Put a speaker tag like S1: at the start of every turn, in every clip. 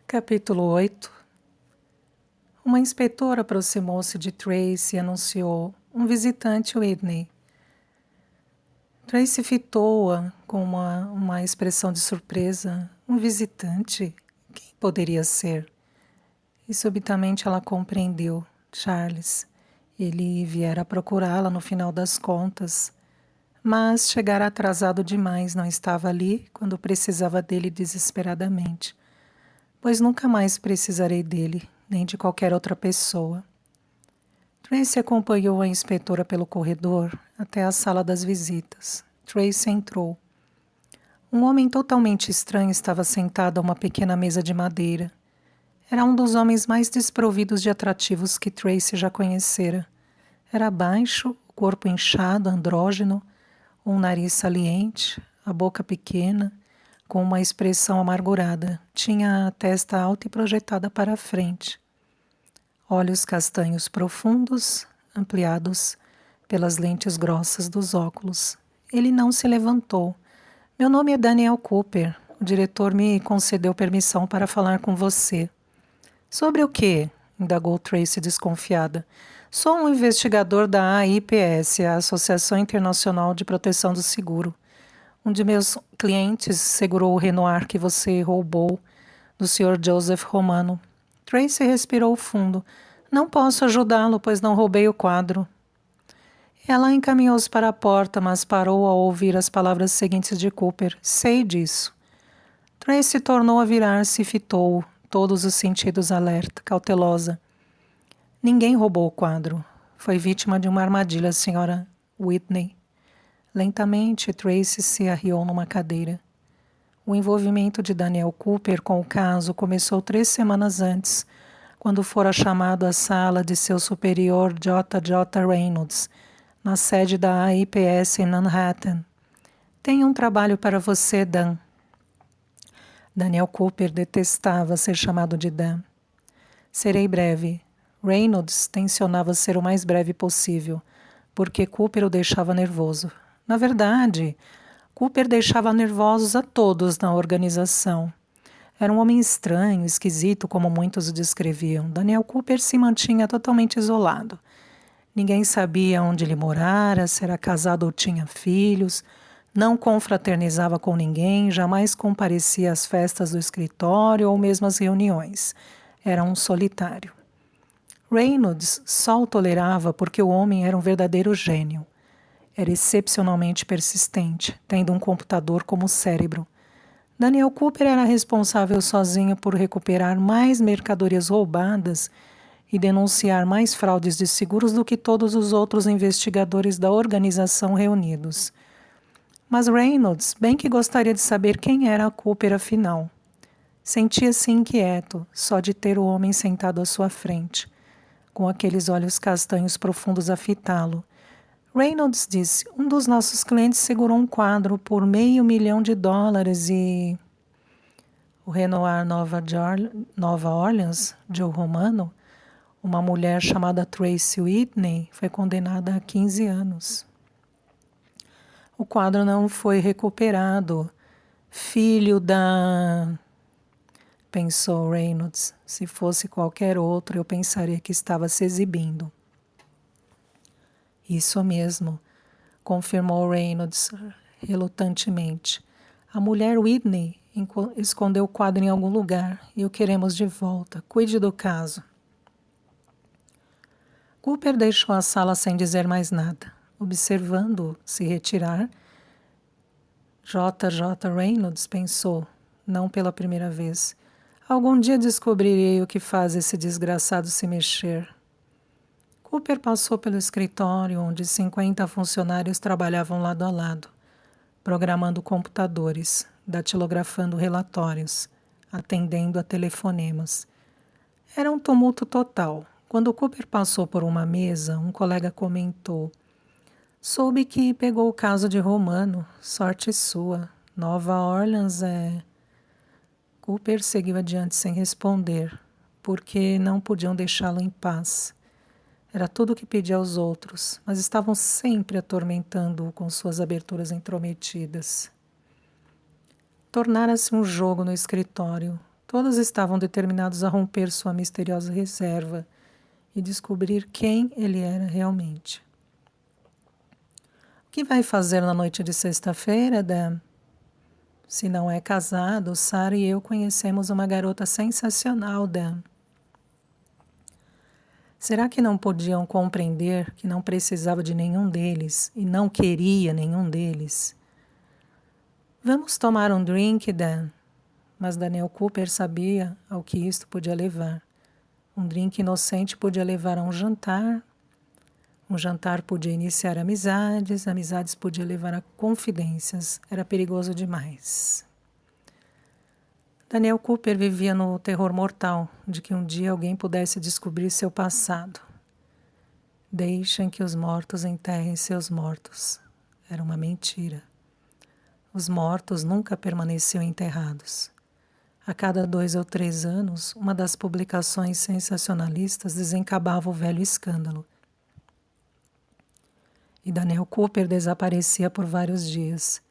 S1: Capítulo 8. Uma inspetora aproximou-se de Tracy e anunciou: um visitante, Whitney. Tracy fitou-a com uma expressão de surpresa. Um visitante? Quem poderia ser? E subitamente ela compreendeu. Charles. Ele viera procurá-la no final das contas. Mas chegara atrasado demais, não estava ali quando precisava dele desesperadamente. Pois nunca mais precisarei dele, nem de qualquer outra pessoa. Tracy acompanhou a inspetora pelo corredor até a sala das visitas. Tracy entrou. Um homem totalmente estranho estava sentado a uma pequena mesa de madeira. Era um dos homens mais desprovidos de atrativos que Tracy já conhecera. Era baixo, o corpo inchado, andrógeno, um nariz saliente, a boca pequena, com uma expressão amargurada. Tinha a testa alta e projetada para a frente. Olhos castanhos profundos, ampliados pelas lentes grossas dos óculos. Ele não se levantou. Meu nome é Daniel Cooper. O diretor me concedeu permissão para falar com você. Sobre o quê? Indagou Tracy desconfiada. Sou um investigador da AIPS, a Associação Internacional de Proteção do Seguro. Um de meus clientes segurou o Renoir que você roubou do Sr. Joseph Romano. Tracy respirou fundo. Não posso ajudá-lo, pois não roubei o quadro. Ela encaminhou-se para a porta, mas parou ao ouvir as palavras seguintes de Cooper. Sei disso. Tracy tornou a virar-se e fitou-o, todos os sentidos alerta, cautelosa. Ninguém roubou o quadro. Foi vítima de uma armadilha, Sra. Whitney. Lentamente, Tracy se arriou numa cadeira. O envolvimento de Daniel Cooper com o caso começou 3 semanas antes, quando fora chamado à sala de seu superior J. J. Reynolds, na sede da AIPS em Manhattan. Tenho um trabalho para você, Dan. Daniel Cooper detestava ser chamado de Dan. Serei breve. Reynolds tensionava ser o mais breve possível, porque Cooper o deixava nervoso. Na verdade, Cooper deixava nervosos a todos na organização. Era um homem estranho, esquisito, como muitos o descreviam. Daniel Cooper se mantinha totalmente isolado. Ninguém sabia onde ele morara, se era casado ou tinha filhos, não confraternizava com ninguém, jamais comparecia às festas do escritório ou mesmo às reuniões. Era um solitário. Reynolds só o tolerava porque o homem era um verdadeiro gênio. Era excepcionalmente persistente, tendo um computador como cérebro. Daniel Cooper era responsável sozinho por recuperar mais mercadorias roubadas e denunciar mais fraudes de seguros do que todos os outros investigadores da organização reunidos. Mas Reynolds bem que gostaria de saber quem era Cooper afinal. Sentia-se inquieto só de ter o homem sentado à sua frente, com aqueles olhos castanhos profundos a fitá-lo. Reynolds disse, um dos nossos clientes segurou um quadro por $500,000 e... O Renoir Nova Orleans, Joe Romano, uma mulher chamada Tracy Whitney, foi condenada a 15 anos. O quadro não foi recuperado. Filho da... Pensou Reynolds. Se fosse qualquer outro, eu pensaria que estava se exibindo. Isso mesmo, confirmou Reynolds relutantemente. A mulher Whitney escondeu o quadro em algum lugar e o queremos de volta. Cuide do caso. Cooper deixou a sala sem dizer mais nada. Observando-o se retirar, J. J. Reynolds pensou, não pela primeira vez. Algum dia descobrirei o que faz esse desgraçado se mexer. Cooper passou pelo escritório onde 50 funcionários trabalhavam lado a lado, programando computadores, datilografando relatórios, atendendo a telefonemas. Era um tumulto total. Quando Cooper passou por uma mesa, um colega comentou: soube que pegou o caso de Romano. Sorte sua. Nova Orleans é... Cooper seguiu adiante sem responder, porque não podiam deixá-lo em paz. Era tudo o que pedia aos outros, mas estavam sempre atormentando-o com suas aberturas intrometidas. Tornara-se um jogo no escritório. Todos estavam determinados a romper sua misteriosa reserva e descobrir quem ele era realmente. O que vai fazer na noite de sexta-feira, Dan? Se não é casado, Sarah e eu conhecemos uma garota sensacional, Dan. Será que não podiam compreender que não precisava de nenhum deles e não queria nenhum deles? Vamos tomar um drink, Dan. Mas Daniel Cooper sabia ao que isto podia levar. Um drink inocente podia levar a um jantar podia iniciar amizades, amizades podia levar a confidências. Era perigoso demais. Daniel Cooper vivia no terror mortal de que um dia alguém pudesse descobrir seu passado. Deixem que os mortos enterrem seus mortos. Era uma mentira. Os mortos nunca permaneciam enterrados. A cada 2 ou 3 anos, uma das publicações sensacionalistas desencabava o velho escândalo. E Daniel Cooper desaparecia por vários dias.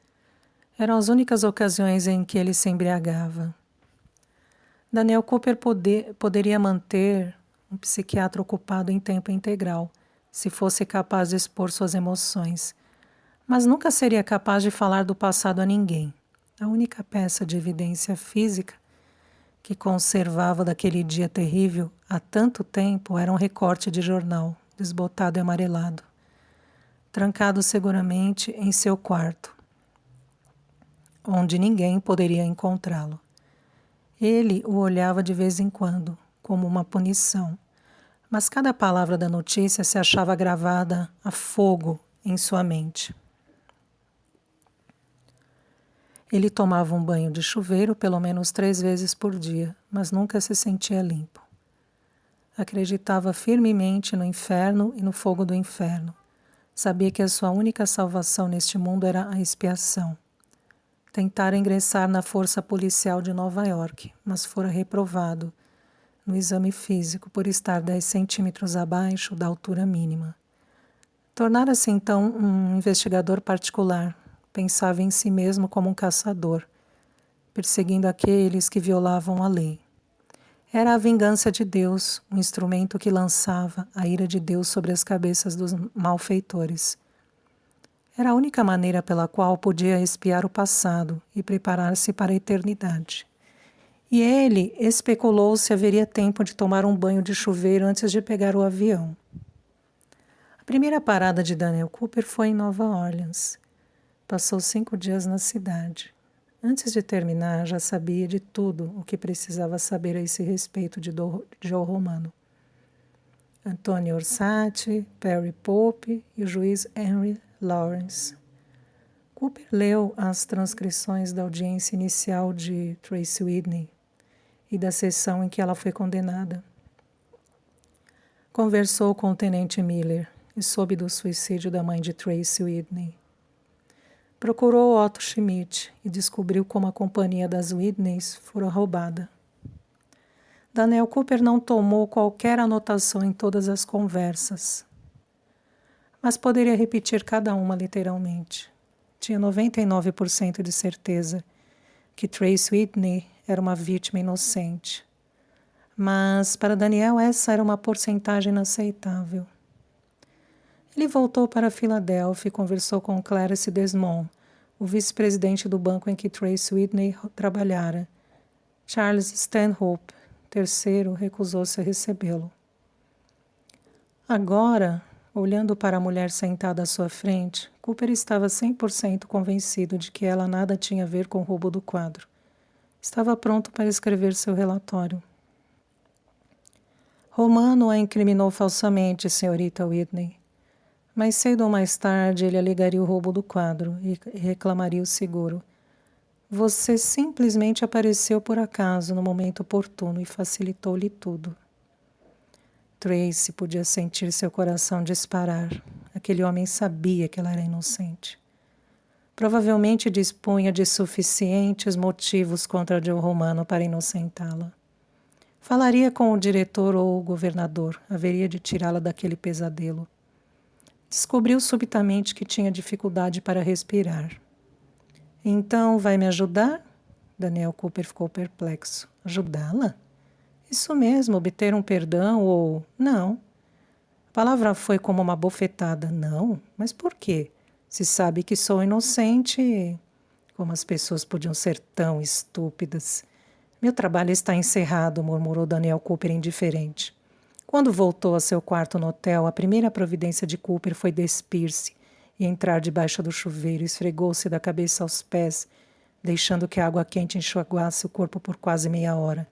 S1: Eram as únicas ocasiões em que ele se embriagava. Daniel Cooper poderia manter um psiquiatra ocupado em tempo integral, se fosse capaz de expor suas emoções, mas nunca seria capaz de falar do passado a ninguém. A única peça de evidência física que conservava daquele dia terrível há tanto tempo era um recorte de jornal, desbotado e amarelado, trancado seguramente em seu quarto, onde ninguém poderia encontrá-lo. Ele o olhava de vez em quando, como uma punição, mas cada palavra da notícia se achava gravada a fogo em sua mente. Ele tomava um banho de chuveiro pelo menos 3 vezes por dia, mas nunca se sentia limpo. Acreditava firmemente no inferno e no fogo do inferno. Sabia que a sua única salvação neste mundo era a expiação. Tentara ingressar na força policial de Nova York, mas fora reprovado no exame físico por estar 10 centímetros abaixo da altura mínima. Tornara-se então um investigador particular. Pensava em si mesmo como um caçador, perseguindo aqueles que violavam a lei. Era a vingança de Deus, um instrumento que lançava a ira de Deus sobre as cabeças dos malfeitores. Era a única maneira pela qual podia expiar o passado e preparar-se para a eternidade. E ele especulou se haveria tempo de tomar um banho de chuveiro antes de pegar o avião. A primeira parada de Daniel Cooper foi em Nova Orleans. Passou 5 dias na cidade. Antes de terminar, já sabia de tudo o que precisava saber a esse respeito de Joe Romano. Antônio Orsatti, Perry Pope e o juiz Henry Lawrence. Cooper leu as transcrições da audiência inicial de Tracy Whitney e da sessão em que ela foi condenada. Conversou com o tenente Miller e soube do suicídio da mãe de Tracy Whitney. Procurou Otto Schmidt e descobriu como a companhia das Whitneys fora roubada. Daniel Cooper não tomou qualquer anotação em todas as conversas, mas poderia repetir cada uma literalmente. Tinha 99% de certeza que Tracy Whitney era uma vítima inocente. Mas, para Daniel, essa era uma porcentagem inaceitável. Ele voltou para Filadélfia e conversou com Clarence Desmond, o vice-presidente do banco em que Tracy Whitney trabalhara. Charles Stanhope, terceiro, recusou-se a recebê-lo. Agora, olhando para a mulher sentada à sua frente, Cooper estava 100% convencido de que ela nada tinha a ver com o roubo do quadro. Estava pronto para escrever seu relatório. Romano a incriminou falsamente, senhorita Whitney. Mais cedo ou mais tarde, ele alegaria o roubo do quadro e reclamaria o seguro. Você simplesmente apareceu por acaso no momento oportuno e facilitou-lhe tudo. Tracy podia sentir seu coração disparar. Aquele homem sabia que ela era inocente. Provavelmente dispunha de suficientes motivos contra Joe Romano para inocentá-la. Falaria com o diretor ou o governador. Haveria de tirá-la daquele pesadelo. Descobriu subitamente que tinha dificuldade para respirar. Então, vai me ajudar? Daniel Cooper ficou perplexo. Ajudá-la? Isso mesmo, obter um perdão ou... Não. A palavra foi como uma bofetada. Não? Mas por quê? Se sabe que sou inocente. Como as pessoas podiam ser tão estúpidas. Meu trabalho está encerrado, murmurou Daniel Cooper indiferente. Quando voltou a seu quarto no hotel, a primeira providência de Cooper foi despir-se e entrar debaixo do chuveiro. Esfregou-se da cabeça aos pés, deixando que a água quente enxugasse o corpo por quase meia hora.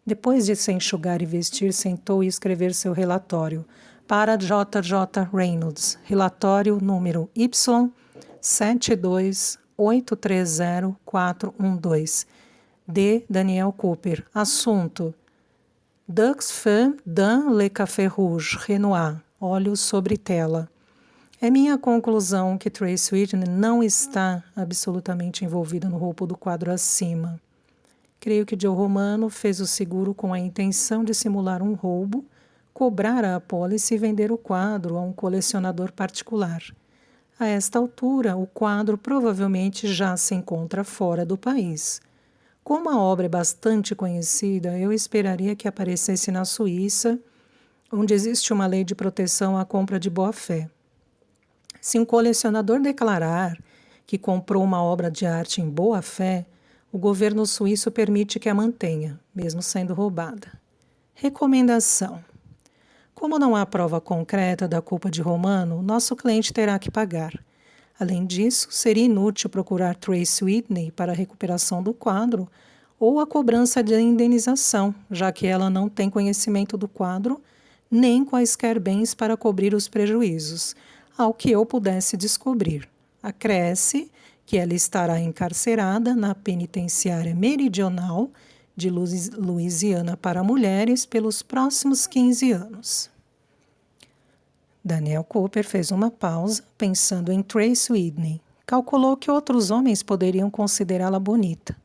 S1: Depois de se enxugar e vestir, sentou e escrever seu relatório. Para J. J. Reynolds, relatório número Y728304112. De Daniel Cooper. Assunto: Deux feux dans le café rouge, Renoir. Olhos sobre tela. É minha conclusão que Trace Whitney não está absolutamente envolvida no roubo do quadro acima. Creio que Joe Romano fez o seguro com a intenção de simular um roubo, cobrar a apólice e vender o quadro a um colecionador particular. A esta altura, o quadro provavelmente já se encontra fora do país. Como a obra é bastante conhecida, eu esperaria que aparecesse na Suíça, onde existe uma lei de proteção à compra de boa-fé. Se um colecionador declarar que comprou uma obra de arte em boa-fé, o governo suíço permite que a mantenha, mesmo sendo roubada. Recomendação: como não há prova concreta da culpa de Romano, nosso cliente terá que pagar. Além disso, seria inútil procurar Trace Whitney para a recuperação do quadro ou a cobrança de indenização, já que ela não tem conhecimento do quadro, nem quaisquer bens para cobrir os prejuízos, ao que eu pudesse descobrir. Acresce que ela estará encarcerada na penitenciária meridional de Louisiana para mulheres pelos próximos 15 anos. Daniel Cooper fez uma pausa, pensando em Trace Whitney. Calculou que outros homens poderiam considerá-la bonita.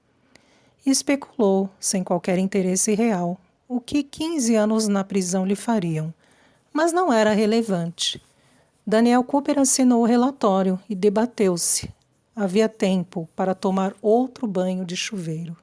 S1: E especulou, sem qualquer interesse real, o que 15 anos na prisão lhe fariam. Mas não era relevante. Daniel Cooper assinou o relatório e debateu-se. Havia tempo para tomar outro banho de chuveiro.